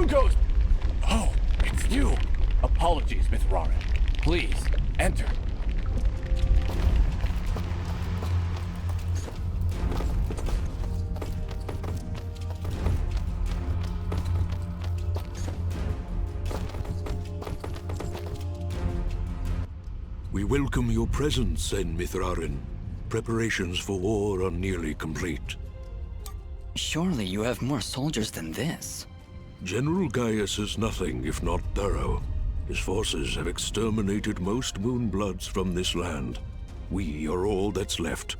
goes... Oh, it's you. Apologies, Mithrarin. Please, enter. We welcome your presence, Mithrarin. Preparations for war are nearly complete. Surely you have more soldiers than this. General Gaius is nothing if not thorough. His forces have exterminated most Moonbloods from this land. We are all that's left.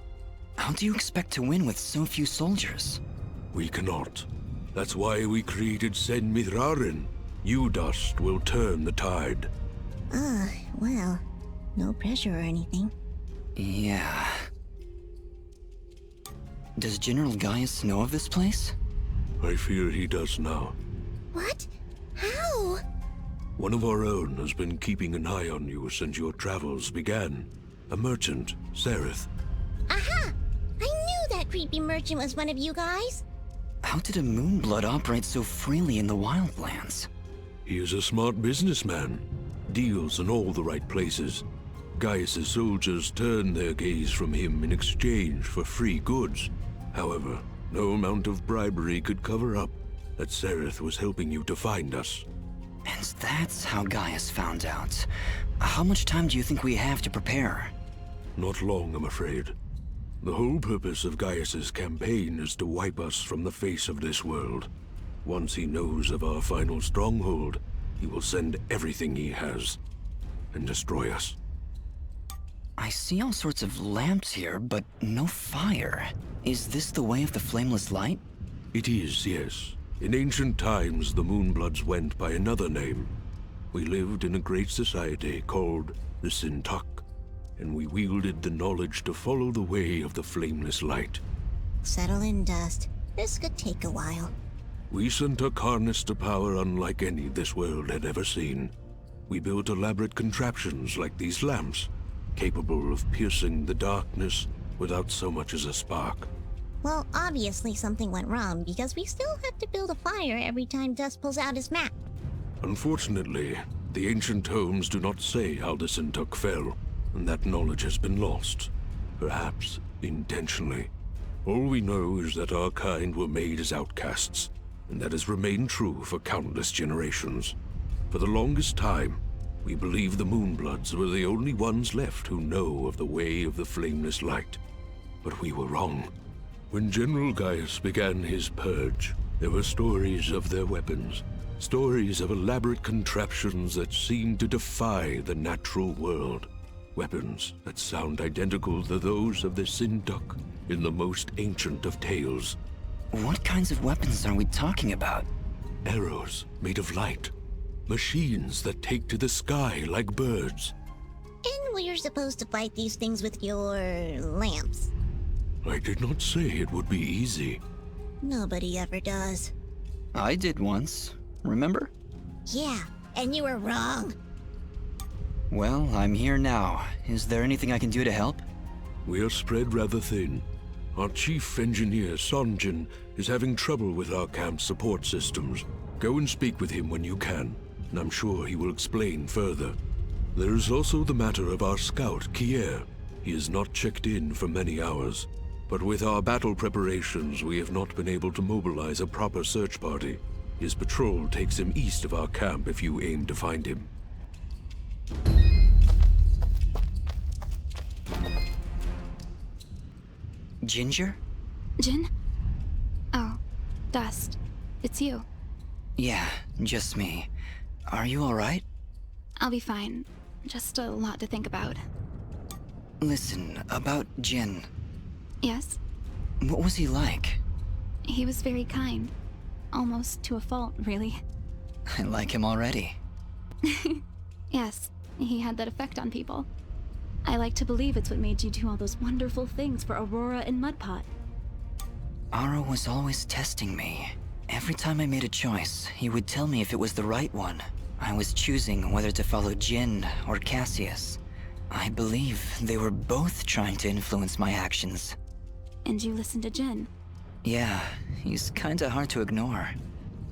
How do you expect to win with so few soldiers? We cannot. That's why we created Sen Mithrarin. You dust will turn the tide. Well, no pressure or anything. Yeah. Does General Gaius know of this place? I fear he does now. What? How? One of our own has been keeping an eye on you since your travels began. A merchant, Sereth. Aha! I knew that creepy merchant was one of you guys. How did a Moonblood operate so freely in the Wildlands? He is a smart businessman. Deals in all the right places. Gaius' soldiers turned their gaze from him in exchange for free goods. However, no amount of bribery could cover up that Sereth was helping you to find us. And that's how Gaius found out. How much time do you think we have to prepare? Not long, I'm afraid. The whole purpose of Gaius' campaign is to wipe us from the face of this world. Once he knows of our final stronghold, he will send everything he has and destroy us. I see all sorts of lamps here, but no fire. Is this the way of the flameless light? It is, yes. In ancient times, the Moonbloods went by another name. We lived in a great society called the Sintuck, and we wielded the knowledge to follow the way of the flameless light. Settle in, Dust. This could take a while. We Sintuck harnessed a power unlike any this world had ever seen. We built elaborate contraptions like these lamps, capable of piercing the darkness without so much as a spark. Well, obviously something went wrong because we still have to build a fire every time Dust pulls out his map. Unfortunately, the ancient tomes do not say how the Sintuck fell, and that knowledge has been lost. Perhaps intentionally. All we know is that our kind were made as outcasts, and that has remained true for countless generations. For the longest time, we believed the Moonbloods were the only ones left who know of the way of the flameless light. But we were wrong. When General Gaius began his purge, there were stories of their weapons, stories of elaborate contraptions that seemed to defy the natural world. Weapons that sound identical to those of the Sintuck in the most ancient of tales. What kinds of weapons are we talking about? Arrows made of light. Machines that take to the sky like birds. And we're supposed to fight these things with your lamps. I did not say it would be easy. Nobody ever does. I did once, remember? Yeah, and you were wrong. Well, I'm here now. Is there anything I can do to help? We are spread rather thin. Our chief engineer, Sonjin, is having trouble with our camp's support systems. Go and speak with him when you can, and I'm sure he will explain further. There is also the matter of our scout, Kier. He has not checked in for many hours, but with our battle preparations, we have not been able to mobilize a proper search party. His patrol takes him east of our camp if you aim to find him. Ginger? Jin? Oh, Dust. It's you. Yeah, just me. Are you alright? I'll be fine. Just a lot to think about. Listen, about Jin. Yes? What was he like? He was very kind. Almost to a fault, really. I like him already. Yes, he had that effect on people. I like to believe it's what made you do all those wonderful things for Aurora and Mudpot. Aro was always testing me. Every time I made a choice, he would tell me if it was the right one. I was choosing whether to follow Jin or Cassius. I believe they were both trying to influence my actions. And you listened to Jin? Yeah, he's kinda hard to ignore.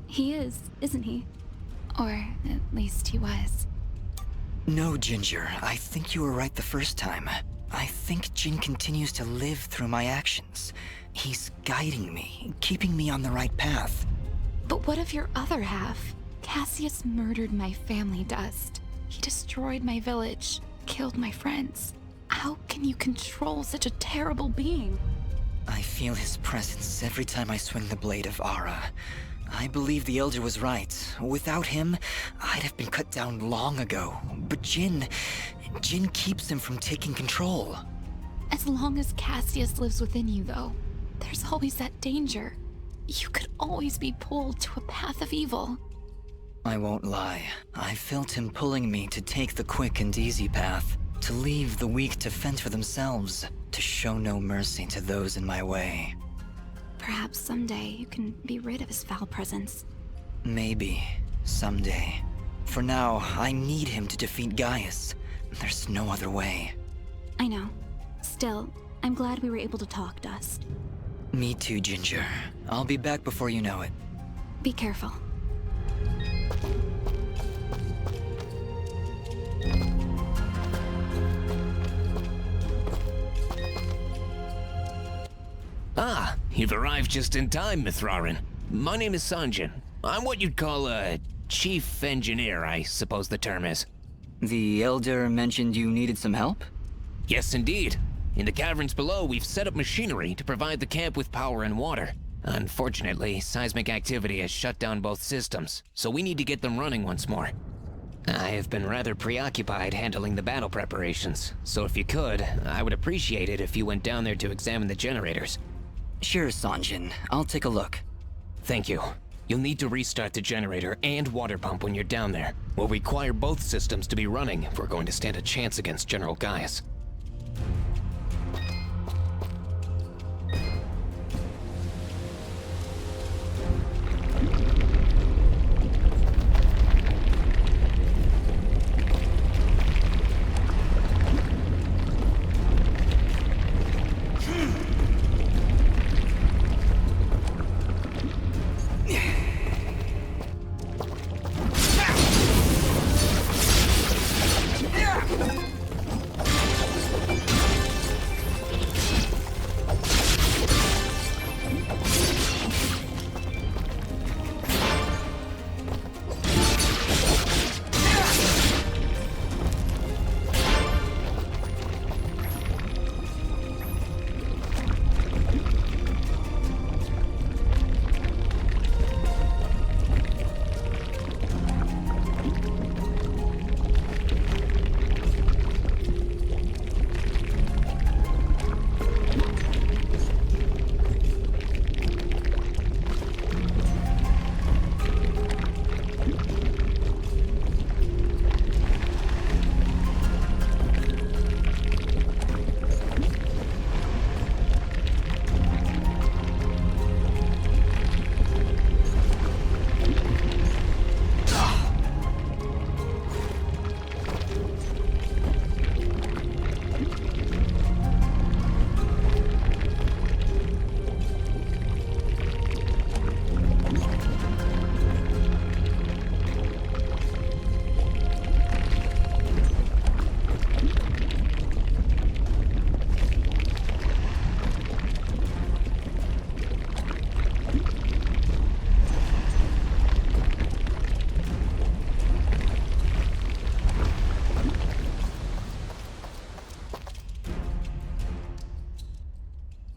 He is, isn't he? Or at least he was. No, Ginger. I think you were right the first time. I think Jin continues to live through my actions. He's guiding me, keeping me on the right path. But what of your other half? Cassius murdered my family, Dust. He destroyed my village, killed my friends. How can you control such a terrible being? I feel his presence every time I swing the blade of Ara. I believe the Elder was right. Without him, I'd have been cut down long ago. But Jin keeps him from taking control. As long as Cassius lives within you, though, there's always that danger. You could always be pulled to a path of evil. I won't lie. I felt him pulling me to take the quick and easy path, to leave the weak to fend for themselves, to show no mercy to those in my way. Perhaps someday you can be rid of his foul presence. Maybe. Someday. For now, I need him to defeat Gaius. There's no other way. I know. Still, I'm glad we were able to talk, Dust. Me too, Ginger. I'll be back before you know it. Be careful. Ah, you've arrived just in time, Mithrarin. My name is Sanjin. I'm what you'd call a chief engineer, I suppose the term is. The Elder mentioned you needed some help? Yes, indeed. In the caverns below, we've set up machinery to provide the camp with power and water. Unfortunately, seismic activity has shut down both systems, so we need to get them running once more. I have been rather preoccupied handling the battle preparations, so if you could, I would appreciate it if you went down there to examine the generators. Sure, Sanjin. I'll take a look. Thank you. You'll need to restart the generator and water pump when you're down there. We'll require both systems to be running if we're going to stand a chance against General Gaius.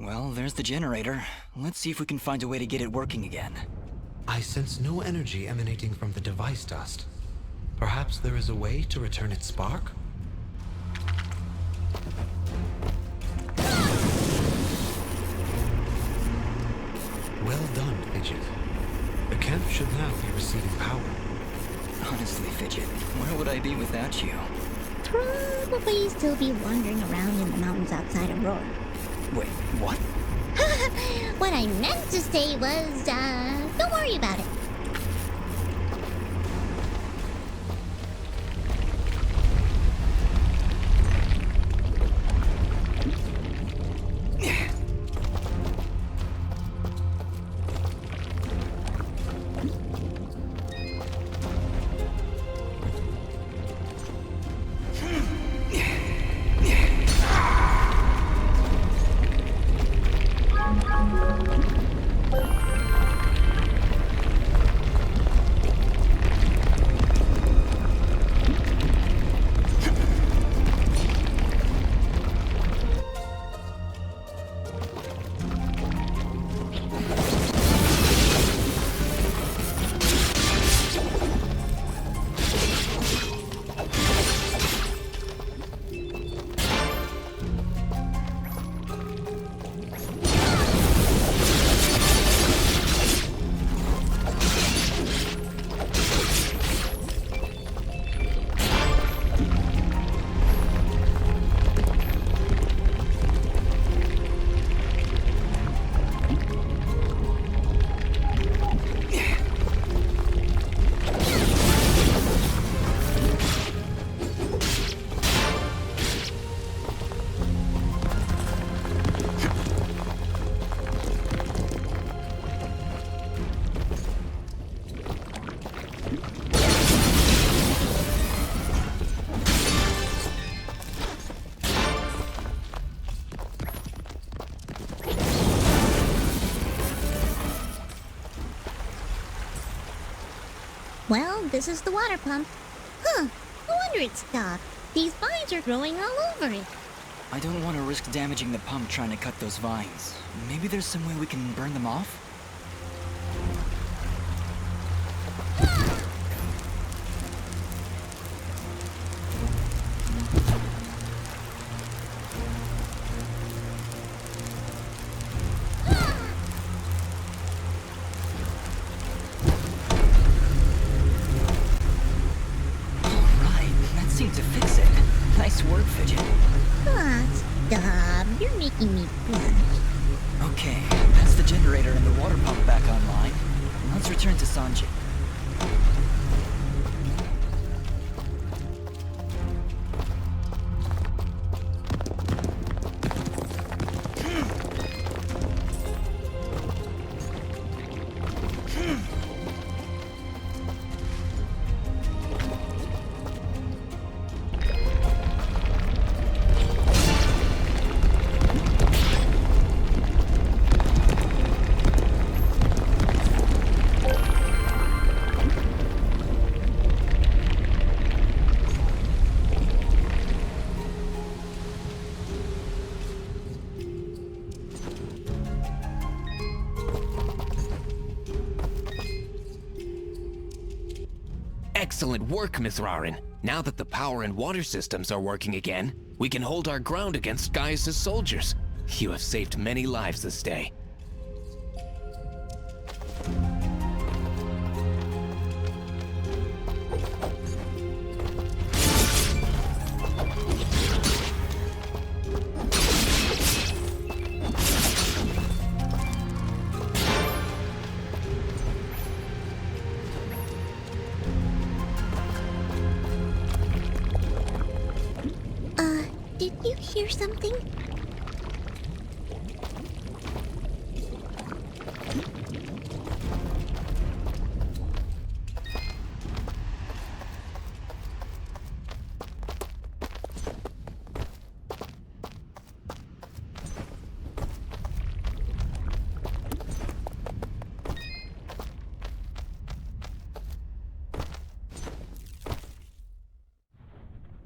Well, there's the generator. Let's see if we can find a way to get it working again. I sense no energy emanating from the device, Dust. Perhaps there is a way to return its spark? Well done, Fidget. The camp should now be receiving power. Honestly, Fidget, where would I be without you? Probably still be wandering around in the mountains outside Aurora. Wait, what? What I meant to say was, don't worry about it. this is the water pump. Huh, no wonder it stopped. These vines are growing all over it. I don't want to risk damaging the pump trying to cut those vines. Maybe there's some way we can burn them off? Alright, that seemed to fix it. Nice work, Fidget. Ah, stop. You're making me blush. Okay, that's the generator and the water pump back online. Let's return to Sanjin. Excellent work, Miss Rarin. Now that the power and water systems are working again, we can hold our ground against Gaius' soldiers. You have saved many lives this day. Did you hear something?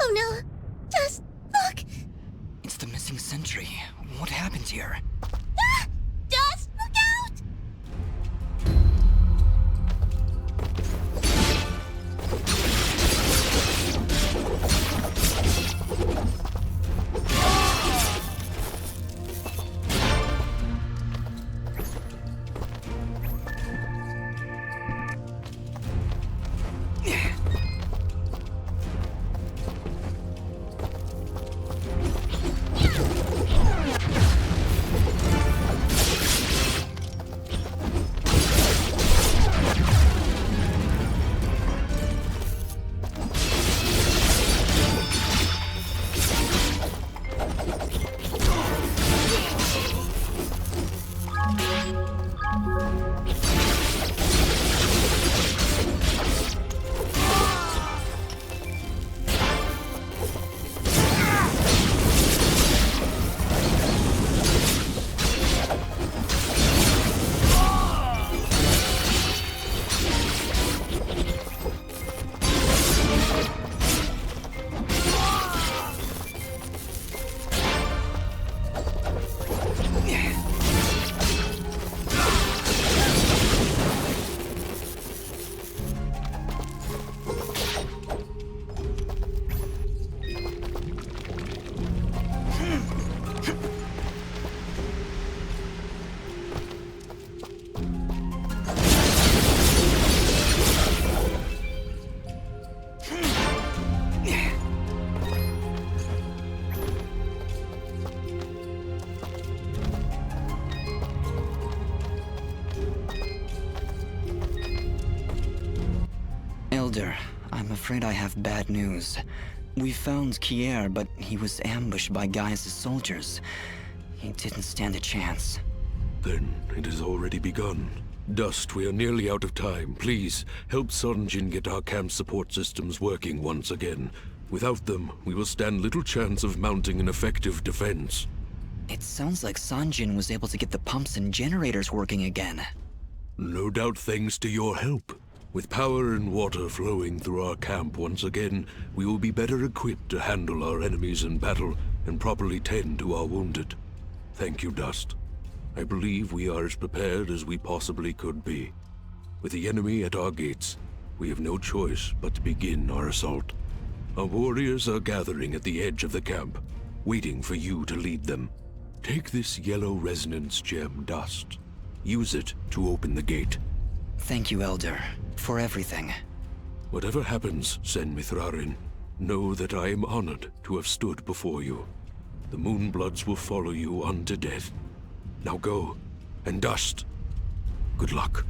Oh no! Just look! It's the missing sentry. What happened here? Ah! Just look out! Elder, I'm afraid I have bad news. We found Kier, but he was ambushed by Gaius' soldiers. He didn't stand a chance. Then it has already begun. Dust, we are nearly out of time. Please, help Sanjin get our camp support systems working once again. Without them, we will stand little chance of mounting an effective defense. It sounds like Sanjin was able to get the pumps and generators working again. No doubt thanks to your help. With power and water flowing through our camp once again, we will be better equipped to handle our enemies in battle and properly tend to our wounded. Thank you, Dust. I believe we are as prepared as we possibly could be. With the enemy at our gates, we have no choice but to begin our assault. Our warriors are gathering at the edge of the camp, waiting for you to lead them. Take this yellow resonance gem, Dust. Use it to open the gate. Thank you, Elder, for everything. Whatever happens, Sen Mithrarin, know that I am honored to have stood before you. The Moonbloods will follow you unto death. Now go, and Dust, good luck.